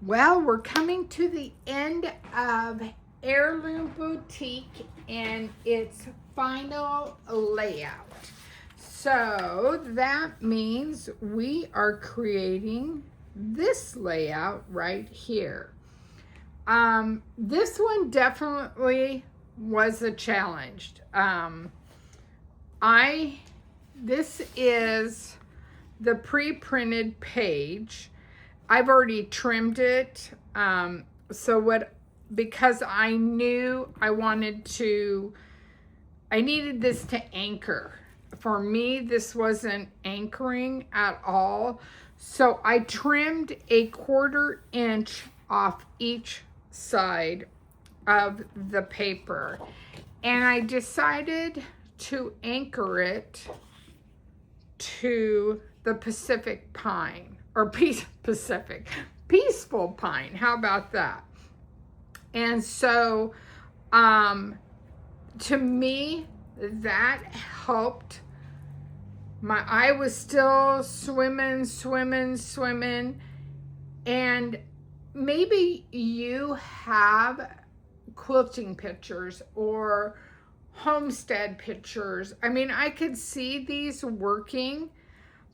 Well, we're coming to the end of Heirloom Boutique and its final layout. So that means we are creating this layout right here. This one definitely was a challenge. This is the pre-printed page. I've already trimmed it. Because I knew I needed this to anchor. For me, this wasn't anchoring at all. So I trimmed a 1/4 inch off each side of the paper. And I decided to anchor it to the Pacific pine, or peaceful pine. How about that? And so, to me, that helped. My eye was still swimming. And maybe you have quilting pictures or homestead pictures. I mean, I could see these working,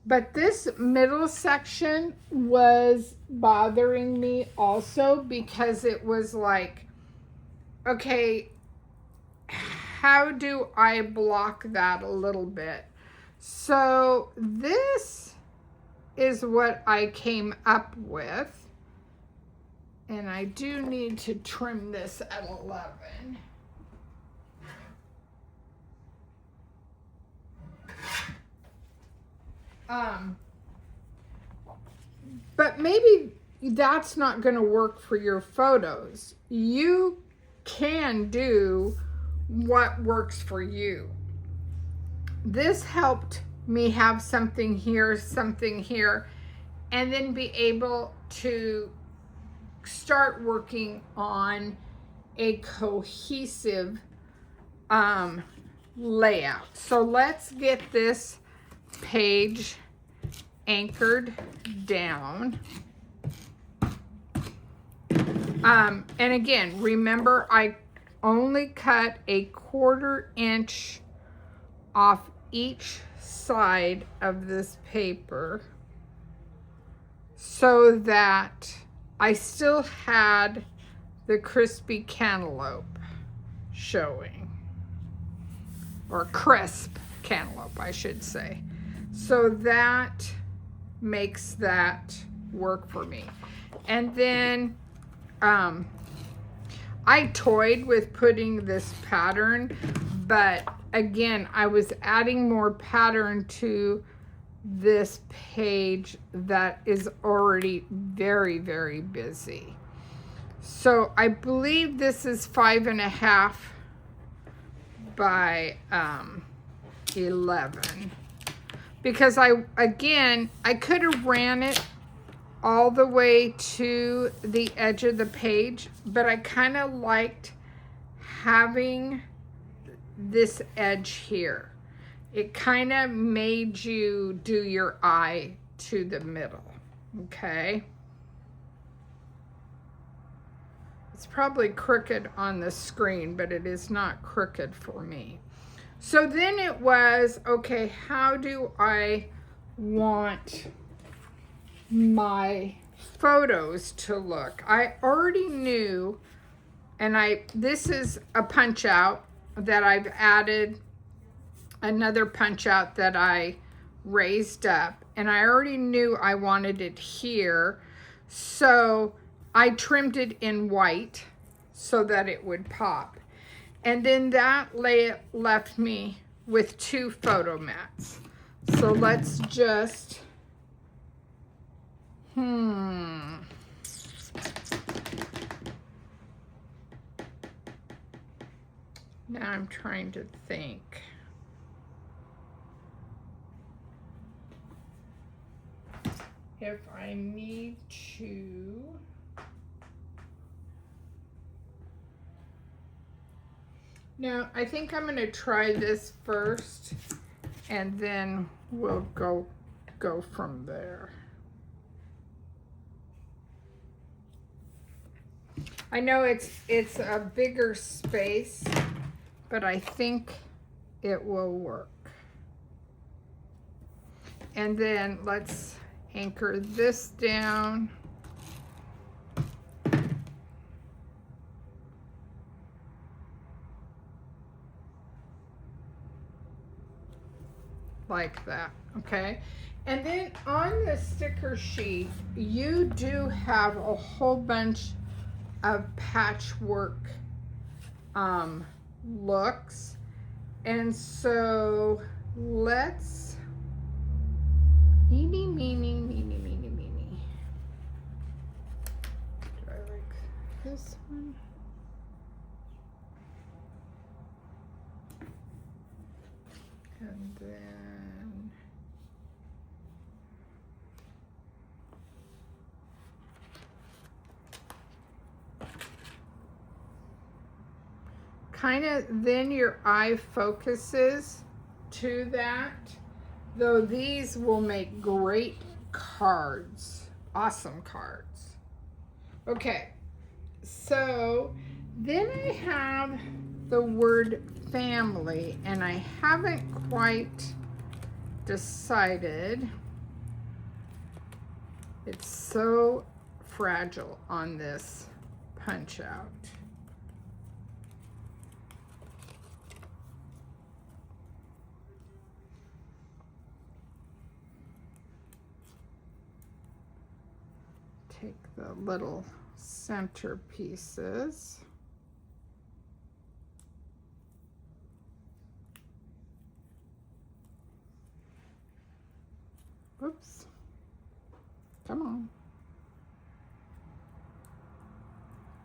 but this middle section was bothering me also because it was like, okay, how do I block that a little bit? So this is what I came up with. And I do need to trim this at 11. But maybe that's not going to work for your photos. You can do what works for you. This helped me have something here, and then be able to start working on a cohesive layout. So let's get this page anchored down. And again, remember, I only cut a 1/4 inch off each side of this paper so that I still had the crispy cantaloupe showing, or crisp cantaloupe, I should say. So that makes that work for me. And then I toyed with putting this pattern, but again, I was adding more pattern to this page that is already very, very busy. So I believe this is 5.5 by 11. Because I could have ran it all the way to the edge of the page, but I kind of liked having this edge here. It kind of made you do your eye to the middle, okay? It's probably crooked on the screen, but it is not crooked for me. So then it was, okay, how do I want my photos to look? I already knew, and this is a punch out that I've added, another punch out that I raised up, and I already knew I wanted it here, so I trimmed it in white so that it would pop. And then that left me with 2 photo mats. So let's just, now I'm trying to think. If I need to, now I think I'm going to try this first, and then we'll go from there. I know it's a bigger space, but I think it will work. And then let's anchor this down. Like that, okay? And then on the sticker sheet, you do have a whole bunch of patchwork looks. And so let's eeny, meeny, meeny, meeny, meeny. Do I like this one? And then kind of, then your eye focuses to that, though these will make great cards, awesome cards. Okay, so then I have the word family, and I haven't quite decided. It's so fragile on this punch out. Take the little center pieces. Oops. Come on.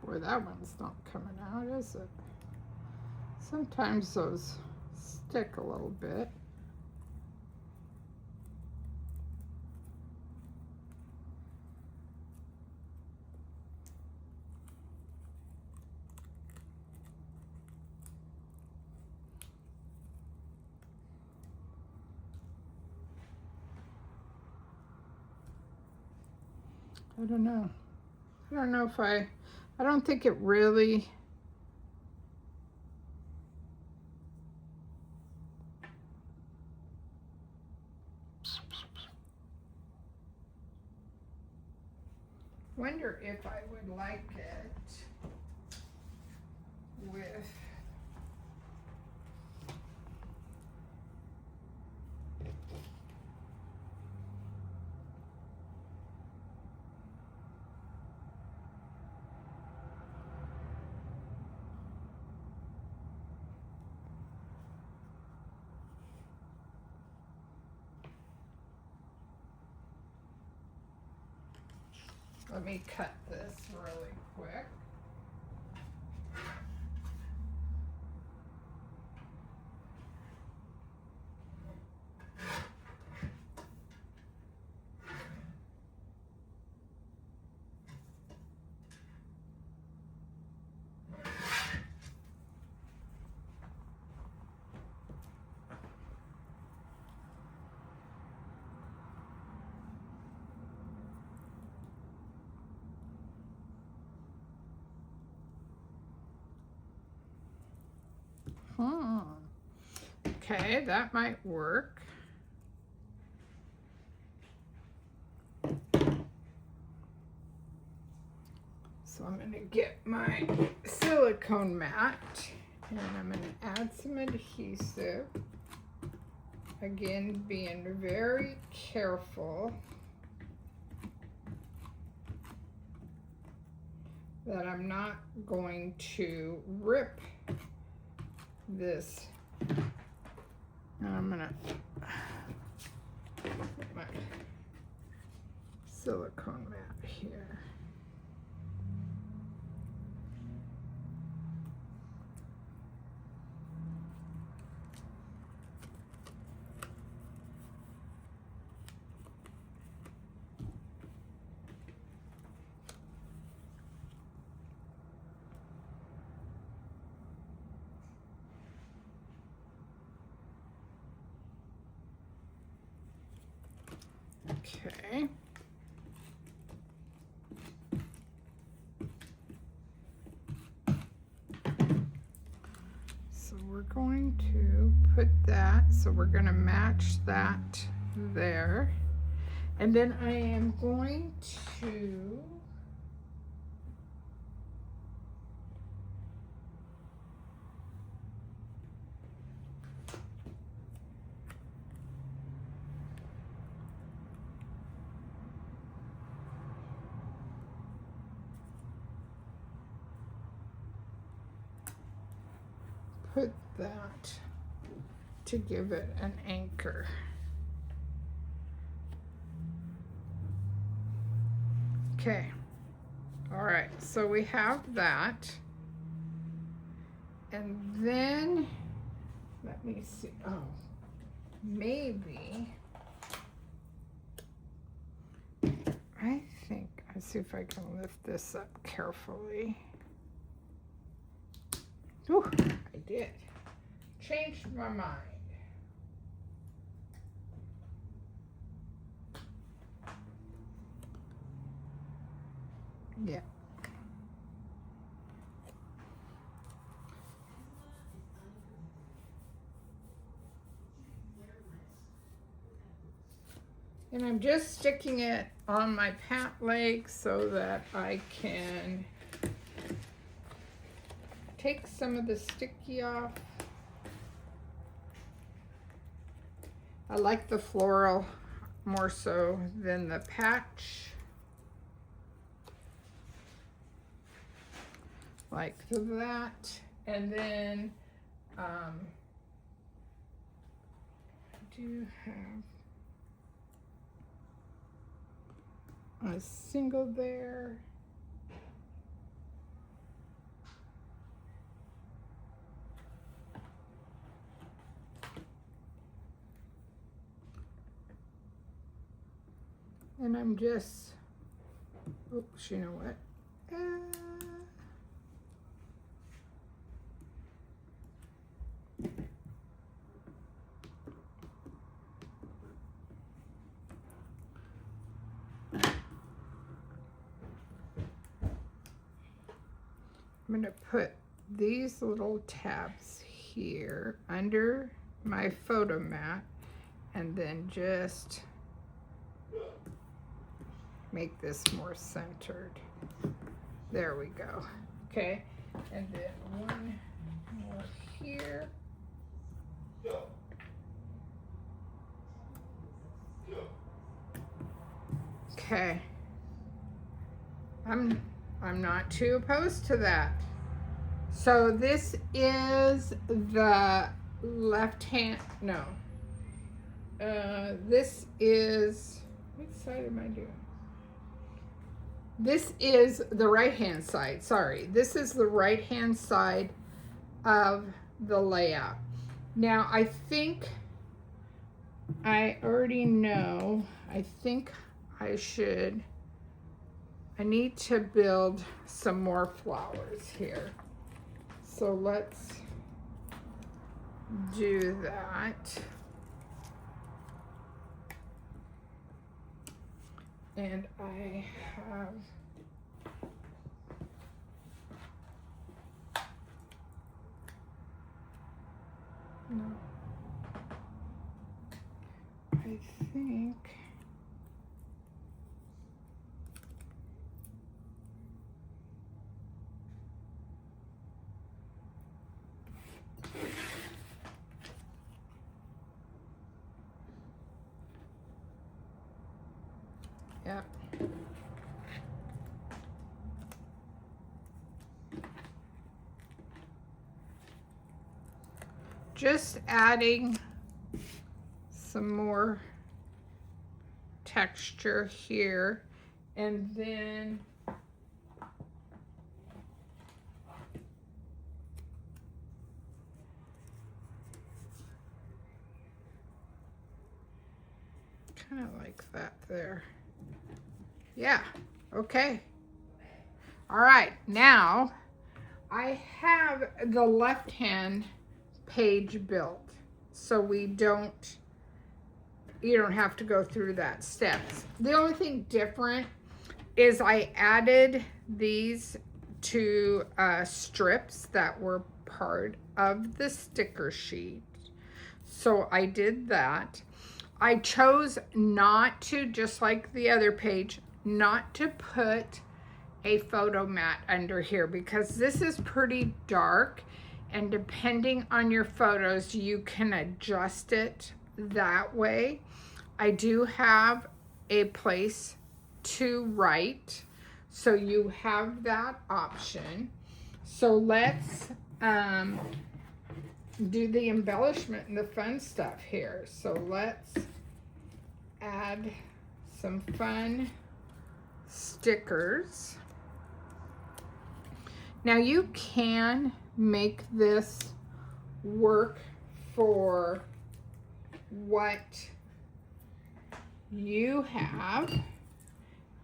Boy, that one's not coming out, is it? Sometimes those stick a little bit. I don't know. I don't know if I don't think it really. Wonder if I would like it with let me cut this really quick. Okay, that might work. So I'm going to get my silicone mat and I'm going to add some adhesive. Again, being very careful that I'm not going to rip this. And I'm gonna put my silicone mat here. Okay. we're going to put that, so we're going to match that there. And then I am going to put that to give it an anchor. Okay, all right, so we have that. And then, let me see, oh, maybe, I think, let's see if I can lift this up carefully. Ooh, I did. Changed my mind. Yeah. And I'm just sticking it on my pant leg so that I can take some of the sticky off. I like the floral more so than the patch. Like that. And then I do have a single there. And I'm just, oops, you know what? I'm going to put these little tabs here under my photo mat and then just make this more centered. There we go. Okay, and then one more here. Okay. I'm not too opposed to that. So this is the left hand, no. This is, which side am I doing? This is the right hand side, sorry. This is the right hand side of the layout. Now I think I already know, I think I need to build some more flowers here. So let's do that. And I have I think yeah. Just adding some more texture here, and then kind of like that there. Yeah, okay. All right, now I have the left hand page built, so you don't have to go through that steps. The only thing different is I added these two strips that were part of the sticker sheet. So I did that. I chose not to, just like the other page, not to put a photo mat under here because this is pretty dark, and depending on your photos, you can adjust it that way. I do have a place to write, so you have that option. So let's do the embellishment and the fun stuff here. So let's add some fun stickers. Now you can make this work for what you have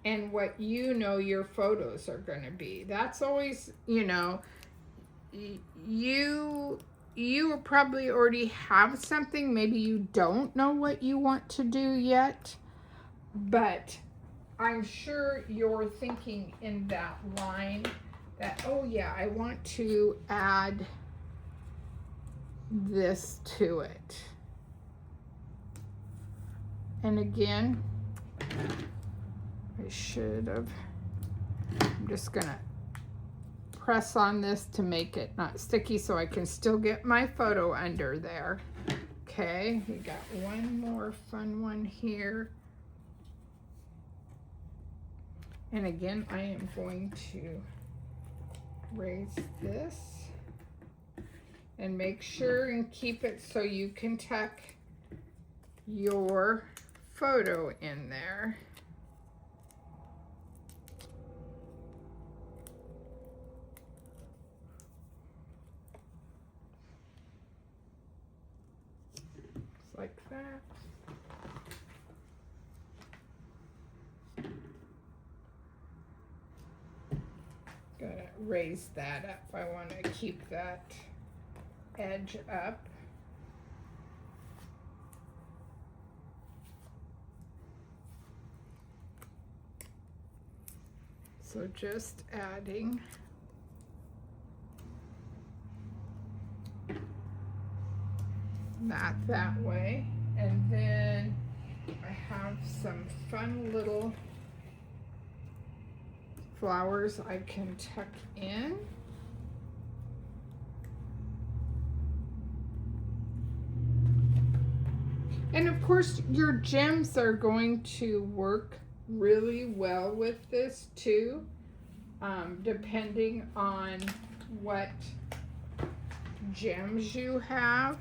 and what you know your photos are going to be. That's always, you know, you probably already have something. Maybe you don't know what you want to do yet, but I'm sure you're thinking in that line that, oh yeah, I want to add this to it. And again, I should have, I'm just gonna press on this to make it not sticky so I can still get my photo under there. Okay, we got one more fun one here. And again, I am going to raise this and make sure and keep it so you can tuck your photo in there. Just like that. Gotta raise that up. I want to keep that edge up. So just adding that way. And then I have some fun little flowers I can tuck in. And of course, your gems are going to work really well with this too, depending on what gems you have.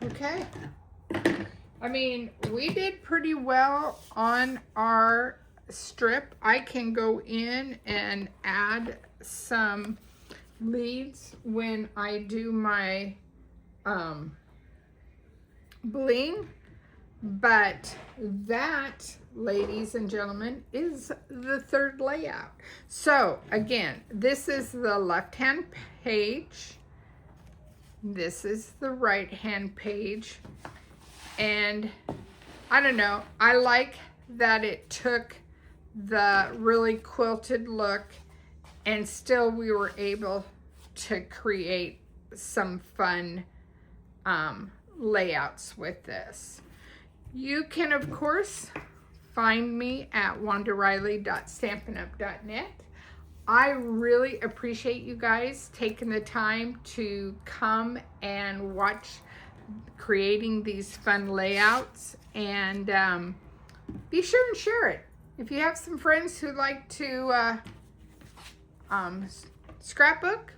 Okay. I mean, we did pretty well on our strip. I can go in and add some leads when I do my bling, but that, ladies and gentlemen, is the third layout. So again, this is the left hand page, this is the right hand page, and I don't know, I like that it took the really quilted look and still we were able to create some fun layouts with this. You can of course find me at wandariley.stampinup.net. I really appreciate you guys taking the time to come and watch creating these fun layouts, and be sure and share it. If you have some friends who like to scrapbook,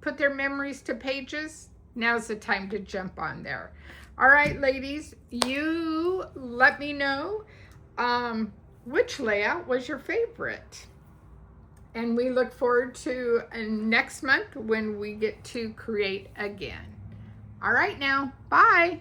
put their memories to pages, now's the time to jump on there. All right, ladies, you let me know which layout was your favorite. And we look forward to next month when we get to create again. All right now, bye.